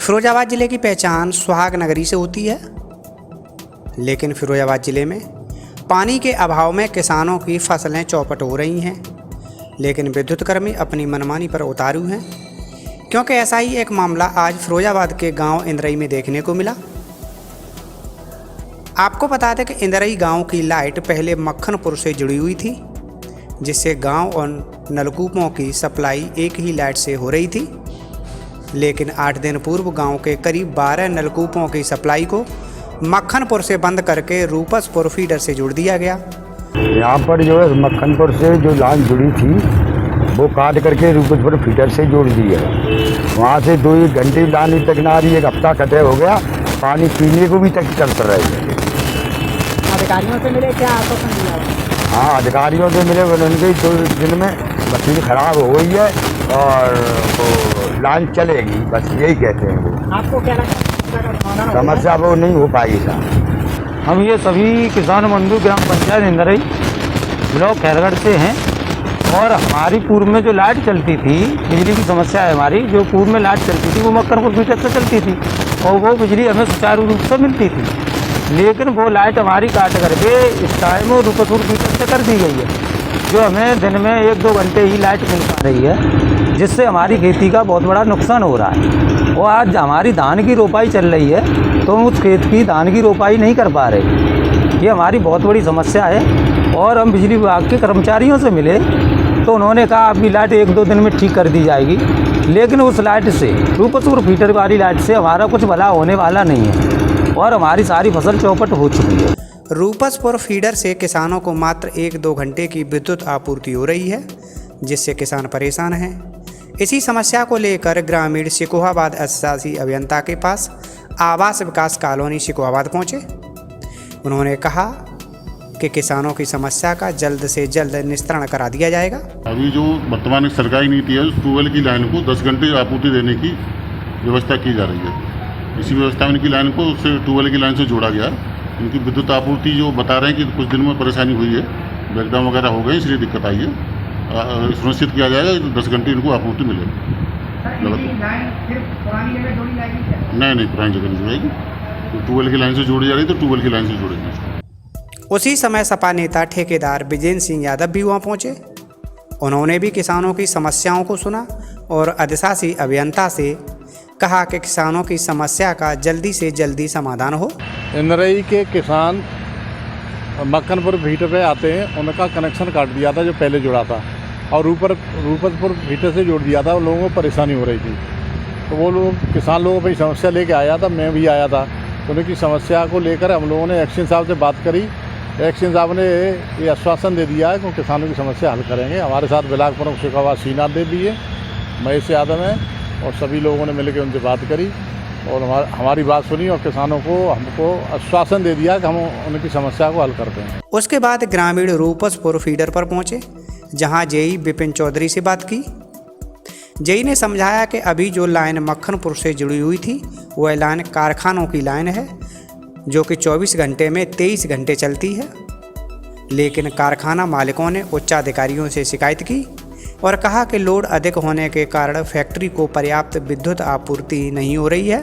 फिरोजाबाद ज़िले की पहचान सुहाग नगरी से होती है, लेकिन फिरोजाबाद ज़िले में पानी के अभाव में किसानों की फसलें चौपट हो रही हैं। लेकिन विद्युत कर्मी अपनी मनमानी पर उतारू हैं, क्योंकि ऐसा ही एक मामला आज फिरोजाबाद के गांव इंदरई में देखने को मिला। आपको बता दें कि इंदरई गांव की लाइट पहले मक्खनपुर से जुड़ी हुई थी, जिससे गांव और नलकूपों की सप्लाई एक ही लाइट से हो रही थी। लेकिन 8 दिन पूर्व गांव के करीब 12 नलकूपों की सप्लाई को मक्खनपुर से बंद करके रूपसपुर फीडर से जोड़ दिया गया। यहाँ पर जो है मक्खनपुर से जो लाइन जुड़ी थी वो काट करके रूपसपुर फीडर से जोड़ दी है। वहाँ से 2-1 घंटे लाइन तक ना आ रही, 1 हफ्ता कटे हो गया, पानी पीने को भी तक चल रही है। अधिकारियों से मिले क्या आश्वासन दिया? हाँ, अधिकारियों से मिले, उनके 2 दिन में मशीन खराब हो गई है और वो लाइन चलेगी, बस यही कहते हैं वो। आपको क्या लगता है समस्या वो नहीं हो पाएगी? हम ये सभी किसान बंधु ग्राम पंचायत इंदरई ब्लॉक खैरगढ़ से हैं और हमारी पूर्व में जो लाइट चलती थी, बिजली की समस्या है हमारी, जो पूर्व में लाइट चलती थी वो मक्खनपुर फीडर से चलती थी और वो बिजली हमें सुचारू रूप से मिलती थी। लेकिन वो लाइट हमारी काट करके इस टाइम रूपसपुर फीडर से कर दी गई है, जो हमें दिन में 1-2 घंटे ही लाइट मिल पा रही है, जिससे हमारी खेती का बहुत बड़ा नुकसान हो रहा है। और आज हमारी धान की रोपाई चल रही है तो उस खेत की धान की रोपाई नहीं कर पा रहे। ये हमारी बहुत बड़ी समस्या है। और हम बिजली विभाग के कर्मचारियों से मिले तो उन्होंने कहा आपकी लाइट 1-2 दिन में ठीक कर दी जाएगी, लेकिन उस लाइट से रूपसपुर फीडर वाली लाइट से हमारा कुछ भला होने वाला नहीं है और हमारी सारी फसल चौपट हो चुकी है। रूपसपुर फीडर से किसानों को मात्र 1-2 घंटे की विद्युत आपूर्ति हो रही है, जिससे किसान परेशान हैं। इसी समस्या को लेकर ग्रामीण शिकोहाबाद एसएससी अभियंता के पास आवास विकास कॉलोनी शिकोहाबाद पहुंचे। उन्होंने कहा कि किसानों की समस्या का जल्द से जल्द निस्तारण करा दिया जाएगा। अभी जो वर्तमान सरकारी नीति है, ट्यूबवेल की लाइन को 10 घंटे आपूर्ति देने की व्यवस्था की जा रही है। इसी व्यवस्था में इनकी लाइन को उससे ट्यूबवेल की लाइन से जोड़ा गया। इनकी विद्युत आपूर्ति जो बता रहे हैं कि कुछ दिन में परेशानी हुई है, ब्रेकडाउन वगैरह हो गए, इसलिए दिक्कत आई है। सुनिश्चित किया जाएगा कि 10 घंटे इनको आपूर्ति मिले। नहीं, पुरानी जगह नहीं जुड़ेगी, ट्यूबवेल की लाइन से जोड़ी जा रही तो ट्यूबवेल की लाइन से जोड़ेंगे। उसी समय सपा नेता ठेकेदार विजेंद्र सिंह यादव भी वहाँ पहुँचे। उन्होंने भी किसानों की समस्याओं को सुना और अधिशासी अभियंता से कहा कि किसानों की समस्या का जल्दी से जल्दी समाधान हो। इंदरई के किसान मक्खनपुर फीडर पे आते हैं, उनका कनेक्शन काट दिया था जो पहले जुड़ा था और रूपसपुर फीडर से जोड़ दिया था। लोगों को परेशानी हो रही थी तो वो लोग किसान लोगों पर समस्या लेके आया था, मैं भी आया था। तो उनकी समस्या को लेकर हम लोगों ने एक्शन साहब से बात करी। एक्शन साहब ने ये आश्वासन दे दिया है कि किसानों की समस्या हल करेंगे। हमारे साथ ब्लॉक प्रमुख शिकोहाबाद श्रीनाथ देवी है, महेश यादव हैं और सभी लोगों ने मिलकर उनसे बात करी और हमारी बात सुनी और किसानों को हमको आश्वासन दे दिया कि हम उनकी समस्या को हल करते हैं। उसके बाद ग्रामीण रूपसपुर फीडर पर पहुंचे, जहां जेई विपिन चौधरी से बात की। जेई ने समझाया कि अभी जो लाइन मक्खनपुर से जुड़ी हुई थी वह लाइन कारखानों की लाइन है, जो कि 24 घंटे में 23 घंटे चलती है। लेकिन कारखाना मालिकों ने उच्चाधिकारियों से शिकायत की और कहा कि लोड अधिक होने के कारण फैक्ट्री को पर्याप्त विद्युत आपूर्ति नहीं हो रही है,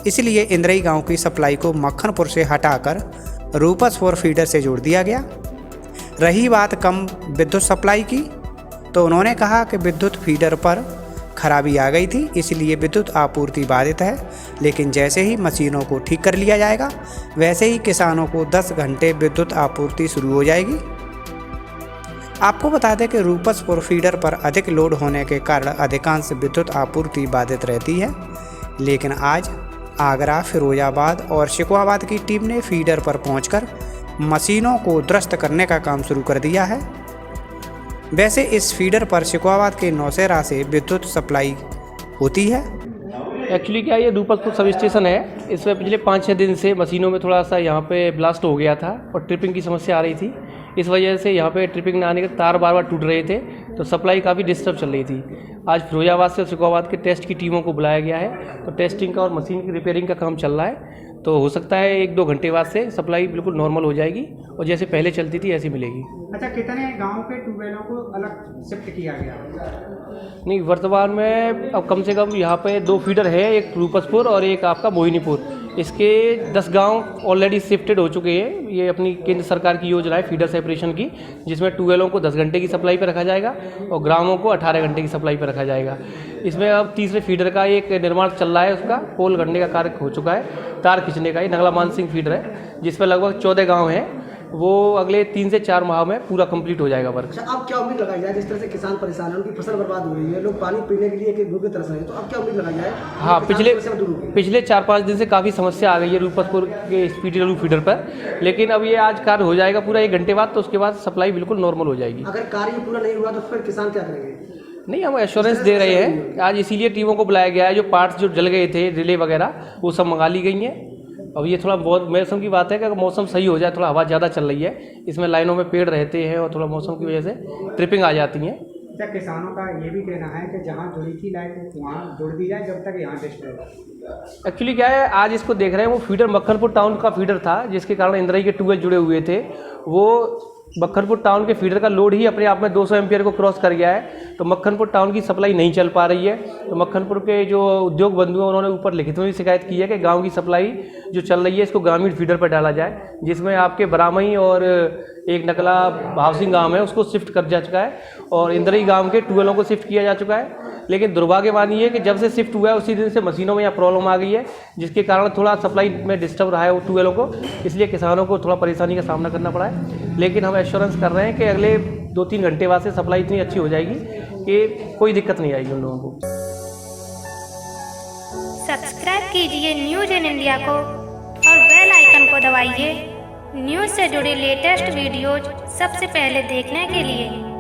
इसलिए इंदरई गांव की सप्लाई को मक्खनपुर से हटाकर रूपसपुर फीडर से जोड़ दिया गया। रही बात कम विद्युत सप्लाई की, तो उन्होंने कहा कि विद्युत फीडर पर खराबी आ गई थी, इसलिए विद्युत आपूर्ति बाधित है। लेकिन जैसे ही मशीनों को ठीक कर लिया जाएगा, वैसे ही किसानों को 10 घंटे विद्युत आपूर्ति शुरू हो जाएगी। आपको बता दें कि रूपसपुर फीडर पर अधिक लोड होने के कारण अधिकांश विद्युत आपूर्ति बाधित रहती है। लेकिन आज आगरा, फिरोजाबाद और शिकोहाबाद की टीम ने फीडर पर पहुंचकर मशीनों को दुरुस्त करने का काम शुरू कर दिया है। वैसे इस फीडर पर शिकोहाबाद के नौशेरा से विद्युत सप्लाई होती है। एक्चुअली क्या ये रूपसपुर सब स्टेशन है, इसमें पिछले 5-6 दिन से मशीनों में थोड़ा सा यहाँ पे ब्लास्ट हो गया था और ट्रिपिंग की समस्या आ रही थी। इस वजह से यहाँ पे ट्रिपिंग न आने के तार बार बार टूट रहे थे, तो सप्लाई काफ़ी डिस्टर्ब चल रही थी। आज फिरोजाबाद से सिकोहाबाद के टेस्ट की टीमों को बुलाया गया है, तो टेस्टिंग का और मशीन की रिपेयरिंग का काम चल रहा है। तो हो सकता है 1-2 घंटे बाद से सप्लाई बिल्कुल नॉर्मल हो जाएगी और जैसे पहले चलती थी ऐसी मिलेगी। अच्छा, कितने गांव के ट्यूबवेलों को अलग शिफ्ट किया गया? नहीं, वर्तमान में अब कम से कम यहाँ पे 2 फीडर है, एक रूपसपुर और एक आपका मोहिनीपुर। इसके 10 गांव ऑलरेडी शिफ्टेड हो चुके हैं। ये अपनी केंद्र सरकार की योजना है फीडर सेपरेशन की, जिसमें ट्यूबवेलों को 10 घंटे की सप्लाई पर रखा जाएगा और ग्रामों को 18 घंटे की सप्लाई पर रखा जाएगा। इसमें अब तीसरे फीडर का एक निर्माण चल रहा है, उसका पोल गढ़ने का कार्य हो चुका है। तार खींचने का ये नगला मानसिंह फीडर है, जिसमें लगभग 14 गाँव हैं। वो अगले 3 से 4 माह में पूरा कंप्लीट हो जाएगा वर्क। अच्छा, अब क्या उम्मीद लगाई जाए? जिस तरह से किसान परेशान है, उनकी फसल बर्बाद हो रही है, लोग पानी पीने के लिए एक भूखे तरस रहे हैं, तो अब क्या उम्मीद लगाई जाए? हाँ, पिछले 4-5 दिन से काफ़ी समस्या आ गई है रूपसपुर के स्पीडीडब्ल्यू फीडर पर, लेकिन अब ये आज कार्य हो जाएगा पूरा 1 घंटे बाद, तो उसके बाद सप्लाई बिल्कुल नॉर्मल हो जाएगी। अगर कार्य पूरा नहीं हुआ तो फिर किसान क्या करेंगे? नहीं, हम एश्योरेंस दे रहे हैं। आज इसीलिए टीमों को बुलाया गया है। जो पार्ट्स जो जल गए थे, रिले वगैरह, वो सब मंगा ली गई हैं। अब ये थोड़ा बहुत मौसम की बात है कि अगर मौसम सही हो जाए, थोड़ा हवा ज़्यादा चल रही है, इसमें लाइनों में पेड़ रहते हैं और थोड़ा मौसम की वजह से ट्रिपिंग आ जाती हैं। क्या किसानों का ये भी कहना है कि जहाँ जुड़ी थी लाइट वहाँ जोड़ दी जाए जब तक यहाँ टेस्ट होगा? एक्चुअली क्या है, आज इसको देख रहे हैं, वो फीडर मक्खनपुर टाउन का फीडर था, जिसके कारण इंद्राई के ट्यूबवेल जुड़े हुए थे। वो मक्खनपुर टाउन के फीडर का लोड ही अपने आप में 200 एम्पियर को क्रॉस कर गया है, तो मक्खनपुर टाउन की सप्लाई नहीं चल पा रही है। तो मक्खनपुर के जो उद्योग बंधु हैं, उन्होंने ऊपर लिखित में भी शिकायत की है कि गांव की सप्लाई जो चल रही है, इसको ग्रामीण फीडर पर डाला जाए, जिसमें आपके बरामई और एक नकला हाउसिंग गांव है, उसको शिफ्ट कर जा चुका है और इंद्रई गांव के ट्यूबवेलों को शिफ्ट किया जा चुका है। लेकिन दुर्भाग्यवान ये है कि जब से शिफ्ट हुआ है उसी दिन से मशीनों में यहाँ प्रॉब्लम आ गई है, जिसके कारण थोड़ा सप्लाई में डिस्टर्ब रहा है वो ट्यूबवेलों को, इसलिए किसानों को थोड़ा परेशानी का सामना करना पड़ा है। लेकिन हम एश्योरेंस कर रहे हैं कि अगले 2-3 घंटे बाद से सप्लाई इतनी अच्छी हो जाएगी कि कोई दिक्कत नहीं आएगी उन लोगों को। सब्सक्राइब कीजिए न्यूज़ इन इंडिया को और बेल आइकन को दबाइए न्यूज़ से जुड़ी लेटेस्ट वीडियोज सबसे पहले देखने के लिए।